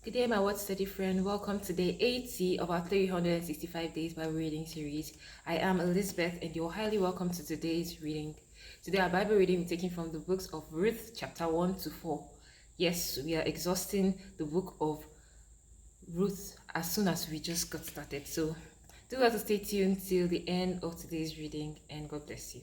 Good day, my word study friend. Welcome to day 80 of our 365 days Bible reading series. I am Elizabeth, and you're highly welcome to today's reading. Today, our Bible reading is taken from the books of Ruth, chapter 1 to 4. Yes, we are exhausting the book of Ruth as soon as we just got started. So, do have to stay tuned till the end of today's reading, and God bless you.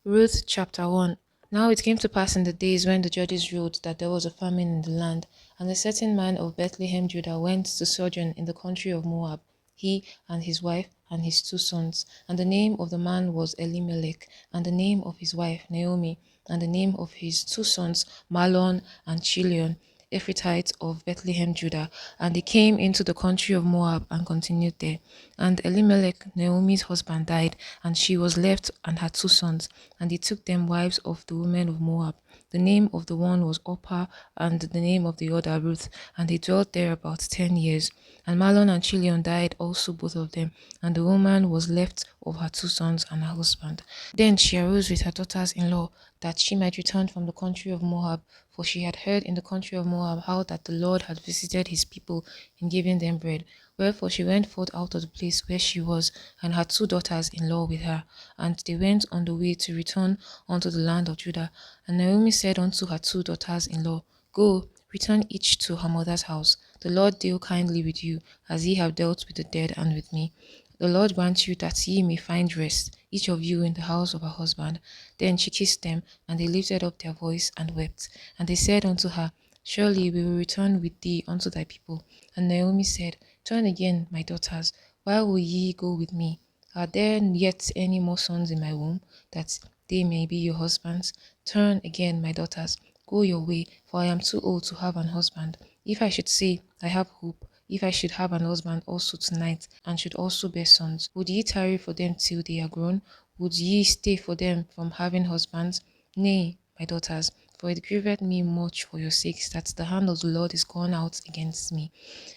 Ruth chapter 1. Now it came to pass in the days when the judges ruled that there was a famine in the land, and a certain man of Bethlehem, Judah, went to sojourn in the country of Moab, he and his wife and his two sons. And the name of the man was Elimelech, and the name of his wife Naomi, and the name of his two sons Mahlon and Chilion, Ephrathites of Bethlehem, Judah. And they came into the country of Moab and continued there. And Elimelech, Naomi's husband, died, and she was left and had two sons. And he took them wives of the women of Moab. The name of the one was Orpah, and the name of the other Ruth, and they dwelt there about 10 years. And Mahlon and Chilion died also both of them, and the woman was left of her two sons and her husband. Then she arose with her daughters-in-law, that she might return from the country of Moab, for she had heard in the country of Moab how that the Lord had visited his people in giving them bread. Wherefore she went forth out of the place where she was, and her two daughters-in-law with her. And they went on the way to return unto the land of Judah. And Naomi said unto her two daughters-in-law, Go, return each to her mother's house. The Lord deal kindly with you, as ye have dealt with the dead and with me. The Lord grant you that ye may find rest, each of you in the house of her husband. Then she kissed them, and they lifted up their voice and wept. And they said unto her, Surely we will return with thee unto thy people. And Naomi said, Turn again, my daughters. Why will ye go with me? Are there yet any more sons in my womb, that they may be your husbands? Turn again, my daughters. Go your way, for I am too old to have an husband. If I should say, I have hope, if I should have an husband also tonight, and should also bear sons, would ye tarry for them till they are grown? Would ye stay for them from having husbands? Nay, my daughters, for it grieveth me much for your sakes that the hand of the Lord is gone out against me.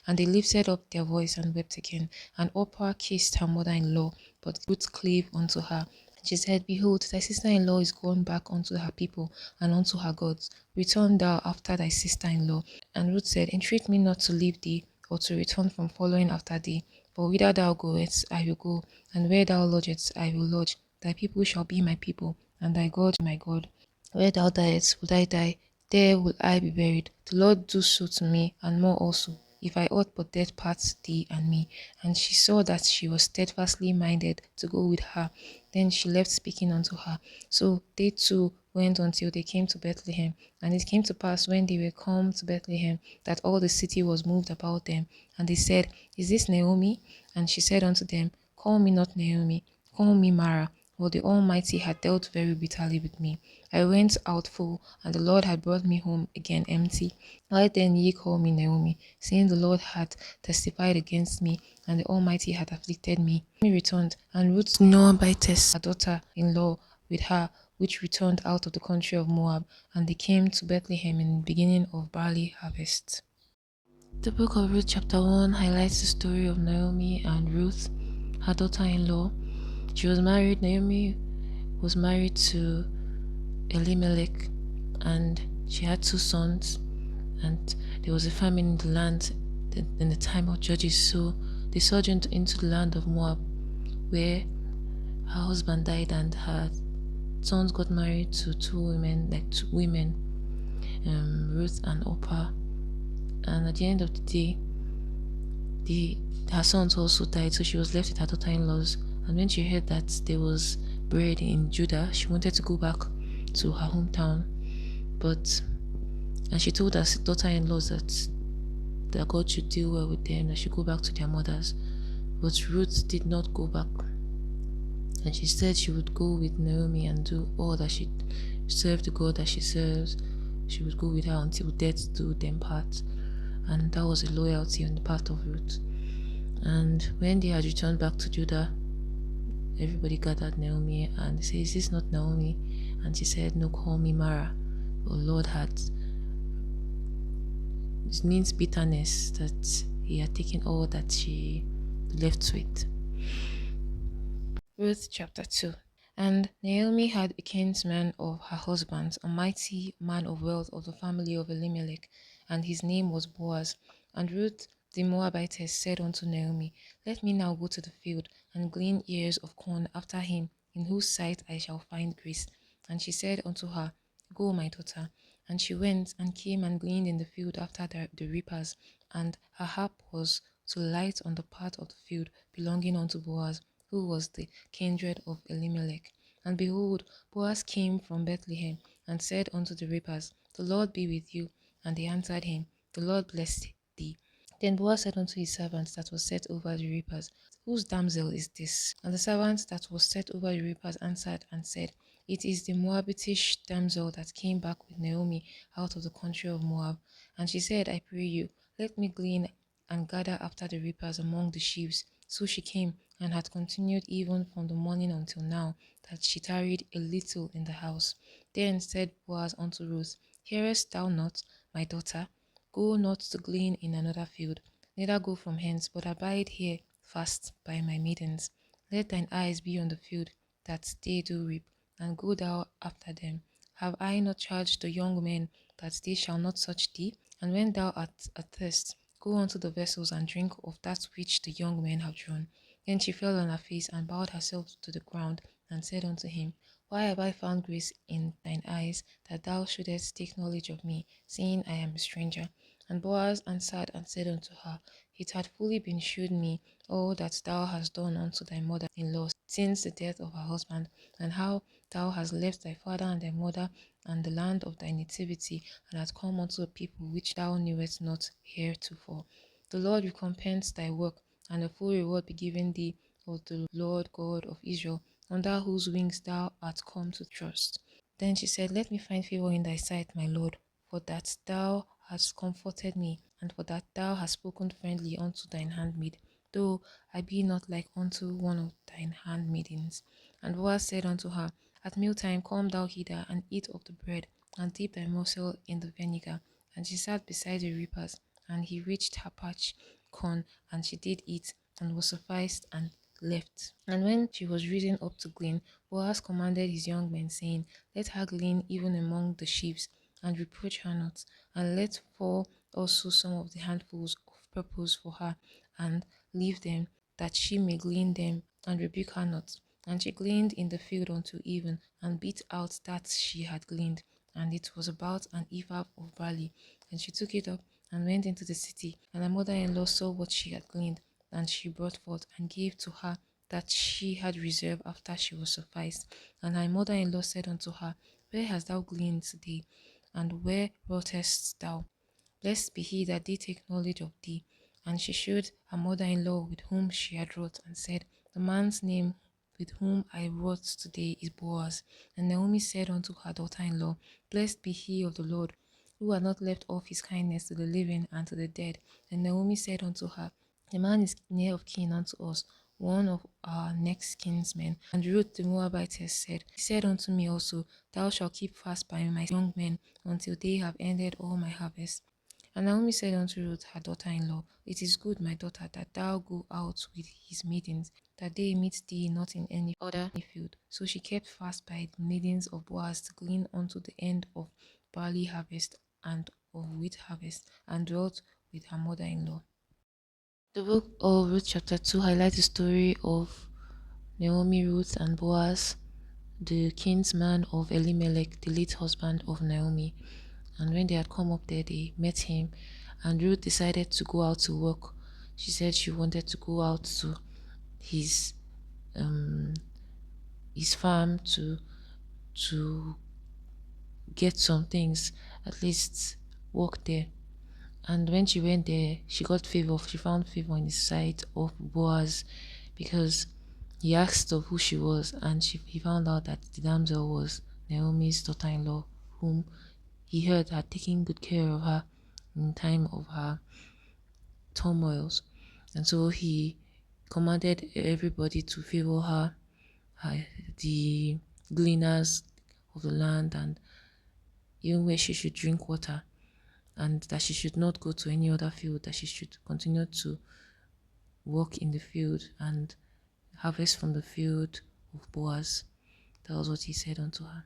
And they lifted up their voice and wept again. And Orpah kissed her mother-in-law, but Ruth clave unto her. She said, Behold, thy sister-in-law is gone back unto her people and unto her gods. Return thou after thy sister-in-law. And Ruth said, Entreat me not to leave thee, or to return from following after thee. For whither thou goest, I will go, and where thou lodgest, I will lodge. Thy people shall be my people, and thy God my God. Where thou diest, would I die, there will I be buried. The Lord do so to me, and more also, if I ought but death part thee and me. And she saw that she was steadfastly minded to go with her. Then she left speaking unto her. So they two went until they came to Bethlehem. And it came to pass when they were come to Bethlehem, that all the city was moved about them. And they said, Is this Naomi? And she said unto them, Call me not Naomi, call me Mara, for the Almighty had dealt very bitterly with me. I went out full, and the Lord had brought me home again empty. Why then ye call me Naomi, seeing the Lord had testified against me, and the Almighty had afflicted me? Naomi returned, and Ruth Moabitess, her daughter-in-law, with her, which returned out of the country of Moab, and they came to Bethlehem in the beginning of barley harvest. The book of Ruth chapter 1 highlights the story of Naomi and Ruth, her daughter-in-law. Naomi was married to Elimelech, and she had two sons, and there was a famine in the land in the time of Judges, so they sojourned into the land of Moab, where her husband died, and her sons got married to two women, Ruth and Orpah. And at the end of the day, her sons also died, so she was left with her daughter-in-laws. And when she heard that there was bread in Judah, she wanted to go back to her hometown, and she told her daughter-in-laws that God should deal well with them, that she go back to their mothers. But Ruth did not go back, and she said she would go with Naomi and do all that she serve the God that she serves. She would go with her until death do them part, and that was a loyalty on the part of Ruth. And when they had returned back to Judah, everybody gathered Naomi and they said, Is this not Naomi? And she said, No, call me Mara. The Lord had, it means bitterness, that he had taken all that she left with. Ruth chapter 2. And Naomi had a kinsman of her husband's, a mighty man of wealth of the family of Elimelech. and his name was Boaz. And Ruth the Moabitess said unto Naomi, Let me now go to the field, and glean ears of corn after him, in whose sight I shall find grace. And she said unto her, Go, my daughter. And she went and came and gleaned in the field after the reapers. And her hap was to light on the part of the field belonging unto Boaz, who was the kindred of Elimelech. And behold, Boaz came from Bethlehem, and said unto the reapers, The Lord be with you. And they answered him, The Lord bless thee. Then Boaz said unto his servant that was set over the reapers, Whose damsel is this? And the servant that was set over the reapers answered and said, It is the Moabitish damsel that came back with Naomi out of the country of Moab. And she said, I pray you, let me glean and gather after the reapers among the sheaves. So she came, and had continued even from the morning until now, that she tarried a little in the house. Then said Boaz unto Ruth, Hearest thou not, my daughter? Go not to glean in another field, neither go from hence, but abide here fast by my maidens. Let thine eyes be on the field that they do reap, and go thou after them. Have I not charged the young men that they shall not touch thee? And when thou art athirst, go unto the vessels and drink of that which the young men have drawn. Then she fell on her face and bowed herself to the ground, and said unto him, Why have I found grace in thine eyes, that thou shouldest take knowledge of me, seeing I am a stranger? And Boaz answered and said unto her, It had fully been shewed me all that thou hast done unto thy mother-in-law since the death of her husband, and how thou hast left thy father and thy mother and the land of thy nativity, and hast come unto a people which thou knewest not heretofore. The Lord recompense thy work, and a full reward be given thee of the Lord God of Israel, under whose wings thou art come to trust. Then she said, Let me find favor in thy sight, my Lord, for that thou hast comforted me, and for that thou hast spoken friendly unto thine handmaid, though I be not like unto one of thine handmaidens. And Boaz said unto her, At mealtime come thou hither, and eat of the bread, and dip thy morsel in the vinegar. And she sat beside the reapers, and he reached her parched corn, and she did eat, and was sufficed, and left. And when she was risen up to glean, Boaz commanded his young men, saying, Let her glean even among the sheaves, and reproach her not, and let fall also some of the handfuls of purpose for her, and leave them, that she may glean them, and rebuke her not. And she gleaned in the field until even, and beat out that she had gleaned, and it was about an ephah of barley. And she took it up, and went into the city, and her mother-in-law saw what she had gleaned, and she brought forth, and gave to her that she had reserved after she was sufficed. And her mother-in-law said unto her, Where hast thou gleaned today? And where wroughtest thou? Blessed be he that did take knowledge of thee. And she shewed her mother-in-law with whom she had wrought, and said, The man's name with whom I wrought today is Boaz. And Naomi said unto her daughter-in-law, Blessed be he of the Lord, who had not left off his kindness to the living and to the dead. And Naomi said unto her, The man is near of kin unto us, one of our next kinsmen. And Ruth the Moabitess said, He said unto me also, Thou shalt keep fast by my young men until they have ended all my harvest. And Naomi said unto Ruth her daughter-in-law, It is good, my daughter, that thou go out with his maidens, that they meet thee not in any other field. So she kept fast by the maidens of Boaz to glean unto the end of barley harvest and of wheat harvest, and dwelt with her mother-in-law. The book of Ruth chapter 2 highlights the story of Naomi, Ruth, and Boaz, the kinsman of Elimelech, the late husband of Naomi. And when they had come up there, they met him, and Ruth decided to go out to work. She said she wanted to go out to his um his farm to get some things, at least work there. And when she went there, she found favor in the sight of Boaz, because he asked of who she was, and he found out that the damsel was Naomi's daughter-in-law, whom he heard had taken good care of her in time of her turmoils. And so he commanded everybody to favor her, the gleaners of the land, and even where she should drink water, and that she should not go to any other field, that she should continue to work in the field and harvest from the field of Boaz. That was what he said unto her.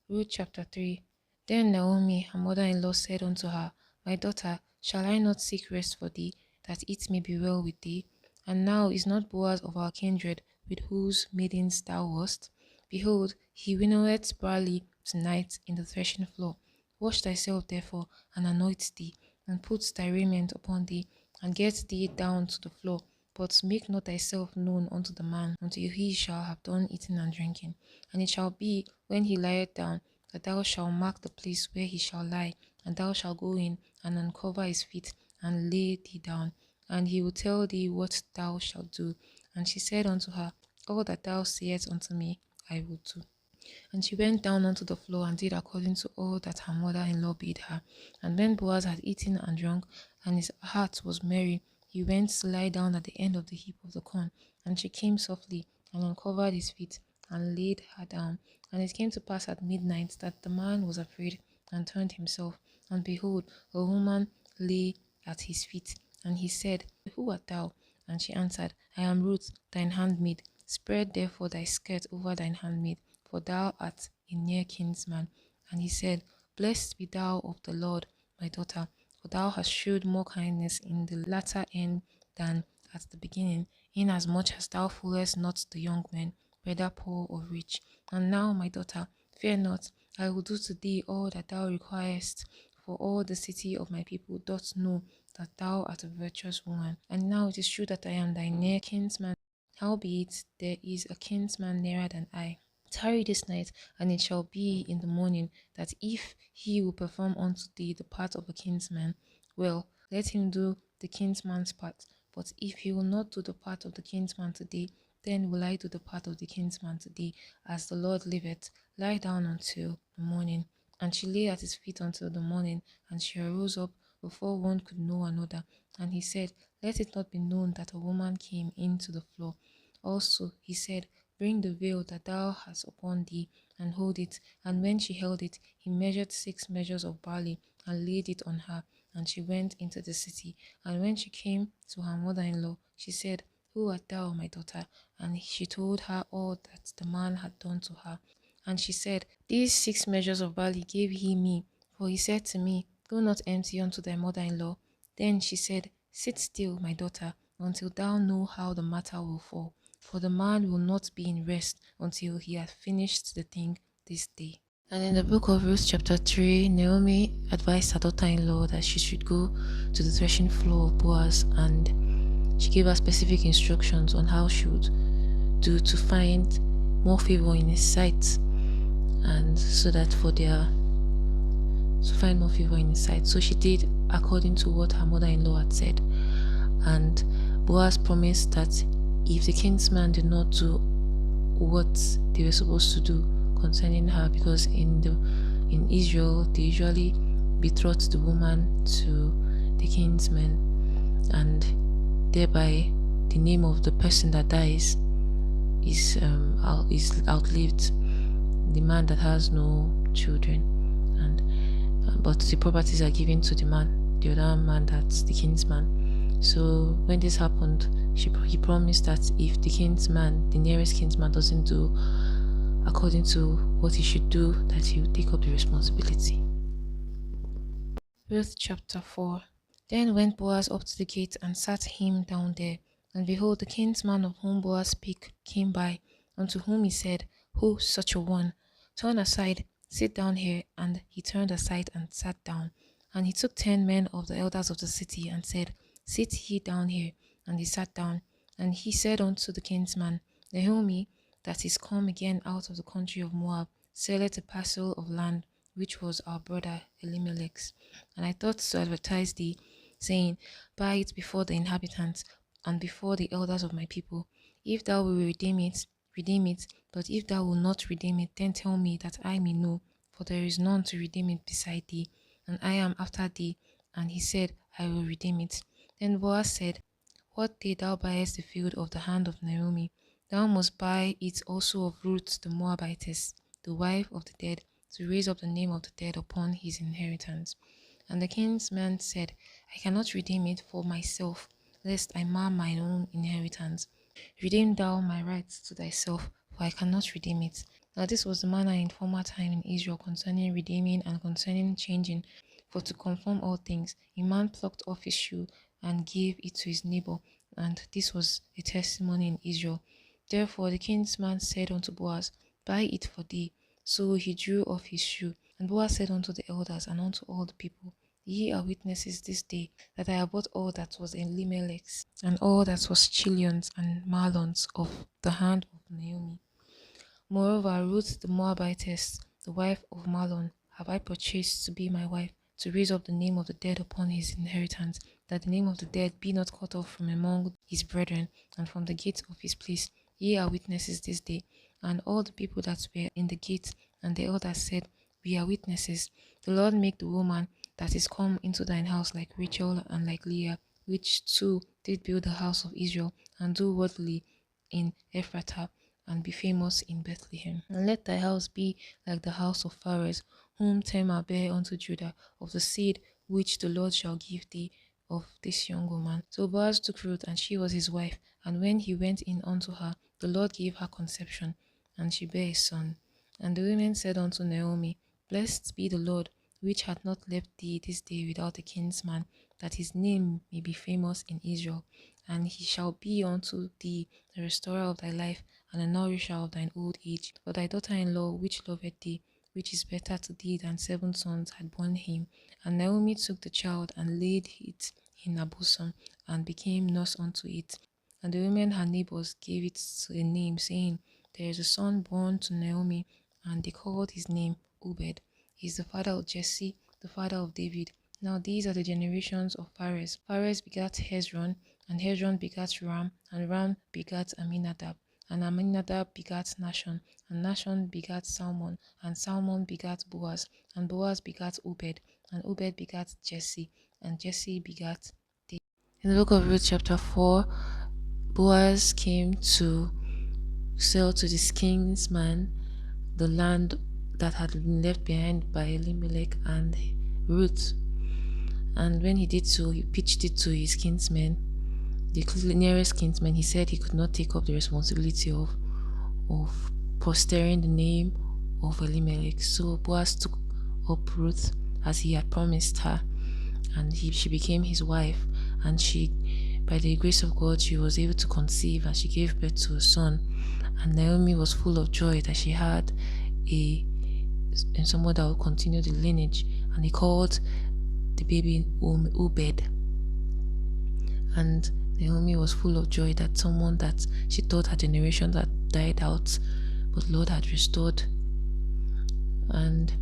Ruth chapter 3. Then Naomi, her mother-in-law, said unto her, My daughter, shall I not seek rest for thee, that it may be well with thee? And now is not Boaz of our kindred, with whose maidens thou wast? Behold, he winnoweth barley tonight in the threshing floor. Wash thyself therefore, and anoint thee, and put thy raiment upon thee, and get thee down to the floor. But make not thyself known unto the man, until he shall have done eating and drinking. And it shall be, when he lieth down, that thou shalt mark the place where he shall lie, and thou shalt go in and uncover his feet, and lay thee down, and he will tell thee what thou shalt do. And she said unto her, All that thou sayest unto me, I will do. And she went down onto the floor and did according to all that her mother-in-law bade her. And when Boaz had eaten and drunk, and his heart was merry, he went to lie down at the end of the heap of the corn. And she came softly and uncovered his feet and laid her down. And it came to pass at midnight that the man was afraid and turned himself. And behold, a woman lay at his feet. And he said, Who art thou? And she answered, I am Ruth, thine handmaid. Spread therefore thy skirt over thine handmaid, for thou art a near kinsman. And he said, Blessed be thou of the Lord, my daughter, for thou hast shewed more kindness in the latter end than at the beginning, inasmuch as thou foolest not the young men, whether poor or rich. And now, my daughter, fear not, I will do to thee all that thou requirest, for all the city of my people doth know that thou art a virtuous woman. And now it is true that I am thy near kinsman. Howbeit, there is a kinsman nearer than I. Tarry this night, and it shall be in the morning that if he will perform unto thee the part of a kinsman, well, let him do the kinsman's part. But if he will not do the part of the kinsman today, then will I do the part of the kinsman today, as the Lord liveth. Lie down until the morning. And she lay at his feet until the morning, and she arose up before one could know another. And he said, Let it not be known that a woman came into the floor. Also he said, Bring the veil that thou hast upon thee, and hold it. And when she held it, he measured 6 measures of barley, and laid it on her. And she went into the city. And when she came to her mother-in-law, she said, Who art thou, my daughter? And she told her all that the man had done to her. And she said, These 6 measures of barley gave he me, for he said to me, Go not empty unto thy mother-in-law. Then she said, Sit still, my daughter, until thou know how the matter will fall. For the man will not be in rest until he hath finished the thing this day. And in the book of Ruth, chapter 3, Naomi advised her daughter-in-law that she should go to the threshing floor of Boaz, and she gave her specific instructions on how she would do to find more favor in his sight, and so that for their to find more favor in his sight. So she did according to what her mother-in-law had said. And Boaz promised that if the kinsman did not do what they were supposed to do concerning her, because in Israel they usually betroth the woman to the kinsman, and thereby the name of the person that dies is outlived, the man that has no children, and but the properties are given to the other man, that's the kinsman. So when this happened, he promised that if the nearest kinsman, doesn't do according to what he should do, that he will take up the responsibility. Ruth chapter 4. Then went Boaz up to the gate and sat him down there. And behold, the kinsman of whom Boaz spake came by, unto whom he said, Who such a one? Turn aside, sit down here. And he turned aside and sat down. And he took 10 men of the elders of the city, and said, Sit ye down here. And he sat down. And he said unto the kinsman, Naomi, that is come again out of the country of Moab, selleth a parcel of land, which was our brother Elimelech's. And I thought to advertise thee, saying, Buy it before the inhabitants, and before the elders of my people. If thou wilt redeem it, redeem it. But if thou wilt not redeem it, then tell me, that I may know, for there is none to redeem it beside thee, and I am after thee. And he said, I will redeem it. Then Boaz said, What day thou buyest the field of the hand of Naomi, thou must buy it also of Ruth the Moabitess, the wife of the dead, to raise up the name of the dead upon his inheritance. And the kinsman said, I cannot redeem it for myself, lest I mar mine own inheritance. Redeem thou my rights to thyself, for I cannot redeem it. Now this was the manner in former time in Israel concerning redeeming and concerning changing. For to confirm all things, a man plucked off his shoe and gave it to his neighbor, and this was a testimony in Israel. Therefore the kinsman said unto Boaz, Buy it for thee. So he drew off his shoe. And Boaz said unto the elders and unto all the people, Ye are witnesses this day that I have bought all that was Elimelech's, and all that was Chilion's and Mahlon's of the hand of Naomi. Moreover, Ruth the Moabitess, the wife of Mahlon, have I purchased to be my wife, to raise up the name of the dead upon his inheritance, that the name of the dead be not cut off from among his brethren, and from the gate of his place. Ye are witnesses this day. And all the people that were in the gate and the elders said, We are witnesses. The Lord make the woman that is come into thine house like Rachel and like Leah, which two did build the house of Israel, and do worthily in Ephratah, and be famous in Bethlehem. And let thy house be like the house of Pharez, whom Tamar bare unto Judah, of the seed which the Lord shall give thee of this young woman. So Boaz took Ruth, and she was his wife. And when he went in unto her, the Lord gave her conception, and she bare a son. And the women said unto Naomi, Blessed be the Lord, which hath not left thee this day without a kinsman, that his name may be famous in Israel. And he shall be unto thee the restorer of thy life, and a nourisher of thine old age. For thy daughter-in-law, which loveth thee, which is better to thee than 7 sons, had borne him. And Naomi took the child, and laid it in her bosom, and became nurse unto it. And the women her neighbors gave it a name, saying, There is a son born to Naomi, and they called his name Obed. He is the father of Jesse, the father of David. Now these are the generations of Pharez. Pharez begat Hezron, and Hezron begat Ram, and Ram begat Aminadab, and Aminadab begat Nashon, and Nashon begat Salmon, and Salmon begat Boaz, and Boaz begat Obed, and Obed begat Jesse, and Jesse begat David. In the book of Ruth chapter 4, Boaz came to sell to this king's man the land that had been left behind by Elimelech and Ruth. And when he did so, he pitched it to his kinsmen, the nearest kinsman. He said he could not take up the responsibility of postering the name of Elimelech. So Boaz took up Ruth as he had promised her, and she became his wife. And she, by the grace of God, she was able to conceive, and she gave birth to a son. And Naomi was full of joy that she had someone that would continue the lineage, and he called the baby Obed. And Naomi was full of joy that someone that she thought her generation that died out, but Lord had restored. And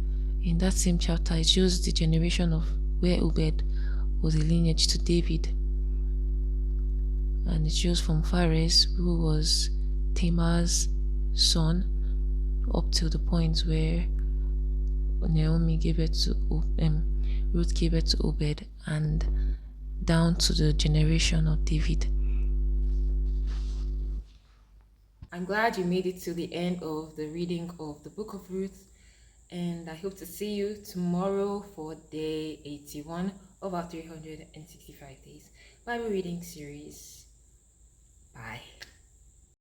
in that same chapter, it shows the generation of where Obed was a lineage to David. And it shows from Pharez, who was Tamar's son, up to the point where Naomi gave birth to Ruth gave birth to Obed, and down to the generation of David. I'm glad you made it to the end of the reading of the book of Ruth, and I hope to see you tomorrow for day 81 of our 365 days Bible reading series. Bye.